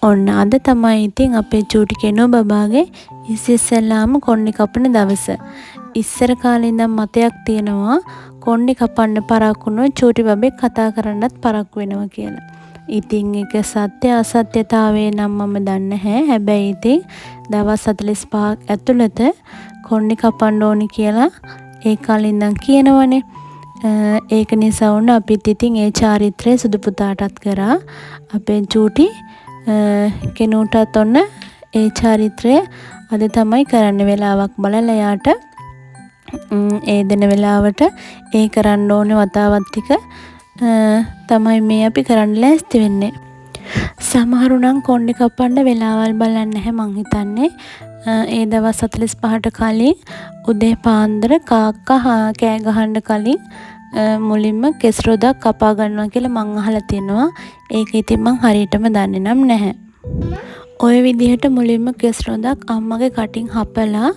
ඔන්න අද තමයි ඉතින් අපේ චූටි කෙනෝ බබාගේ ඉස්සෙල්ලාම කොණ්ඩේ කපන දවස. ඉස්සර කාලේ ඉඳන් මතයක් තියෙනවා කොණ්ඩේ කපන්න පරක්කු වුණොත් චූටි බබෙක් කතා කරන්නත් පරක්කු වෙනවා කියලා. ඉතින් ඒක සත්‍ය අසත්‍යතාවය නම් මම දන්නේ නැහැ. හැබැයි ඉතින් දවස් 45ක් ඇතුළත කොණ්ඩේ කපන්න ඕනි කියලා ඒ කාලේ ඉඳන් කියනවනේ. ඒක නිසා වුණ අපිත් ඉතින් ඒ චාරිත්‍රය සුදු පුතාටත් කරා. අපේ චූටි කෙනුටත් ඔන්න ඒ චාරිත්‍රය අද තමයි කරන්න වෙලාවක් බලලා යාට ඒ දෙන වෙලාවට ඒ කරන්න ඕනේ වතාවත් ටික තමයි මේ අපි කරන්න ලෑස්ති වෙන්නේ. සමහරු නම් කොණ්ඩේ කපන්න වෙලාවල් බලන්නේ නැහැ මං හිතන්නේ. ඒ දවස් 45ට කලින් උදේ පාන්දර කාක්කා කෑ ගහන්න කලින් මුලින්ම කෙස් රොදක් කපා ගන්නවා කියලා මං අහලා තියෙනවා. ඒක ඉතින් මං හරියටම දන්නේ නම් නැහැ. ඔය විදිහට මුලින්ම කෙස් රොදක් අම්මගේ කටින් හපලා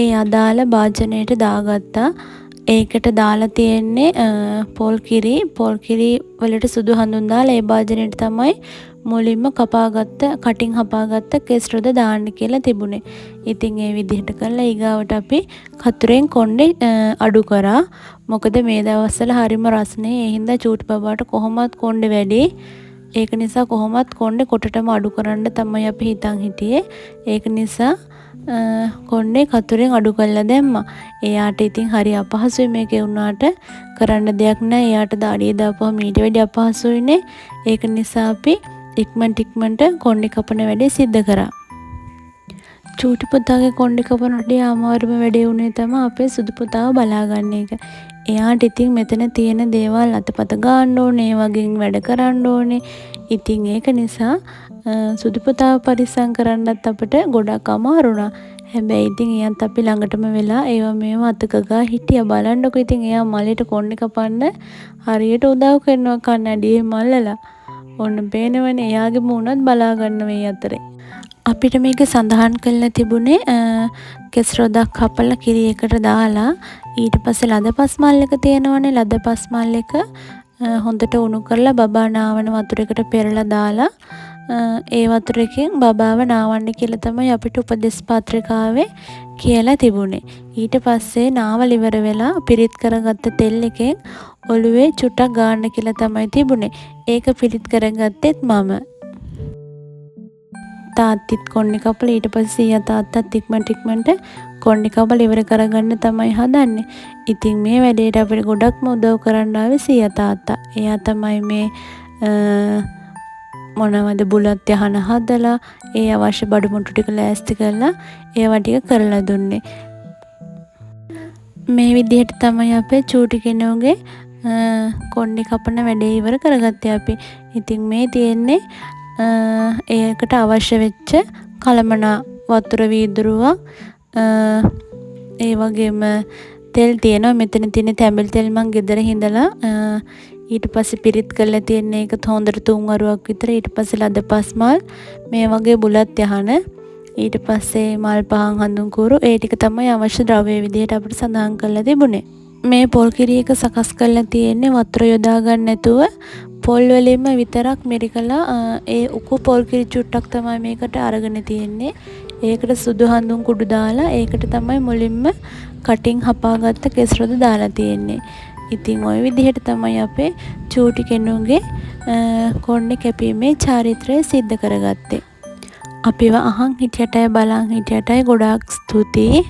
ඒ අදාළ භාජනයට දාගත්තා. ඒකට දාලා තියෙන්නේ පොල් කිරි වලට සුදු හඳුන් දාලා ඒ භාජනයට තමයි මුලින්ම කටින් හපාගත්ත කෙස් රොද දාන්න කියලා තිබුණේ. ඉතින් ඒ විදිහට කළා ඊගාවට අපි කතුරෙන් කොණ්ඩේ අඩු කරා. මොකද මේ දවස්වල හරිම රස්නේ. ඒ හින්දා චූටි බබාට කොහොමත් කොණ්ඩේ වැඩි. ඒක නිසා කොහොමත් කොණ්ඩේ කොටටම අඩු කරන්න තමයි අපි හිතන් හිටියේ. ඒක නිසා කොණ්ඩේ කතුරෙන් අඩු කරලා දැම්මා. එයාට ඉතින් හරි අපහසුයි මේකේ වුණාට කරන්න දෙයක් නැහැ. එයාට දාඩිය දාපුවම ඊට වැඩි අපහසුයිනේ. ඒක නිසා අපි ඉක්මනට කොණ්ඩේ කපන වැඩේ සිද්ධ කරා. චූටි පුතාගේ කොණ්ඩේ කපනට අමාරුම වැඩේ උනේ තමයි අපේ සුදු පුතාව බලාගන්න එක. එයාට ඉතින් මෙතන තියෙන දේවල් අතපත ගන්න ඕනේ, ඒ වගේ වැඩ කරන්න ඕනේ. ඉතින් ඒක නිසා සුදු පුතාව පරිස්සම් කරන්නත් අපිට ගොඩක් අමාරු වුණා. හැබැයි ඉතින් එයාත් අපි ළඟටම වෙලා ඒවා මේවා අතක ගා හිටියා. බලන්නකො ඉතින් එයා මලේට කොණ්ඩේ කපන්න හරියට උදව් කරනවා කන්නඩියේ මල්ලලා. ඔන්න පේනවනේ එයාගේ මූණත් බලා ගන්න මේ අතරේ. අපිට මේක සඳහන් කරලා තිබුණේ කෙස් රොදක් කපලා කිරි එකට දාලා ඊට පස්සේ ලදපස් මල් එක තියෙනවනේ ලදපස් මල් එක හොඳට උණු කරලා බබා නාවන වතුරයකට පෙරලා දාලා ඒ වතුරකින් බබාව නාවන්න කියලා තමයි අපිට උපදෙස් පත්‍රිකාවේ කියලා තිබුණේ. ඊට පස්සේ නාවල ඉවර වෙලා පිරිත් කරගත්ත තෙල් එකෙන් ඔළුවේ චුට්ටක් ගාන්න කියලා තමයි තිබුණේ. ඒක පිරිත් කරගත්තෙත් මම. තාත්තිත් කොණ්ඩේ කපලා ඊට පස්සේ තාත්තත් ඉක්මනට කොණ්ඩේ කපලා ඉවර කරගන්න තමයි හදන්නේ. ඉතින් මේ වැඩේට අපිට ගොඩක්ම උදව් කරන්න ආවේ සීයා තාත්තා. එයා තමයි මේ මොනවද බුලත් යහන හදලා ඒ අවශ්‍ය බඩු මුට්ටු ටික ලෑස්ති කරලා ඒවා ටික කරලා දුන්නේ. මේ විදිහට තමයි අපේ චූටි කෙනෝගේ කොණ්ඩේ කපන වැඩේ ඉවර කරගත්තේ අපි. ඉතින් මේ තියෙන්නේ ඒකට අවශ්‍ය වෙච්ච කලමනා වතුර වීදුරුවක් ඒ වගේම තෙල් තියෙනවා. මෙතන තියෙන තැඹිලි තෙල් මං ගෙදර හිඳලා ඊට පස්සේ පිරිත් කරලා තියෙන එක හොඳට 3 වරුවක් විතර. ඊට පස්සේ ලදපස් මල් මේ වගේ බුලත් යහන ඊට පස්සේ මල් පහන් හඳුන් කුරු ඒ ටික තමයි අවශ්‍ය ද්‍රව්‍ය විදිහට අපිට සඳහන් කරලා තිබුණේ. මේ පොල් කිරි එක සකස් කරලා තියෙන්නේ වතුර යොදා ගන්න නැතුව පොල් වලින්ම විතරක් මෙරිකලා ඒ උකු පොල් කිරි චුට්ටක් තමයි මේකට අරගෙන තියෙන්නේ. ඒකට සුදු හඳුන් කුඩු දාලා ඒකට තමයි මුලින්ම කටින් හපාගත්ත කෙස් රොද දාලා තියෙන්නේ. ඉතින් ওই විදිහට තමයි අපේ චූටි කෙනුගේ කොණ්ඩේ කැපීමේ චාරිත්‍රය සිද්ධ කරගත්තේ. අපිව අහන් හිටියටයි බලන් හිටියටයි ගොඩාක් ස්තුතියි.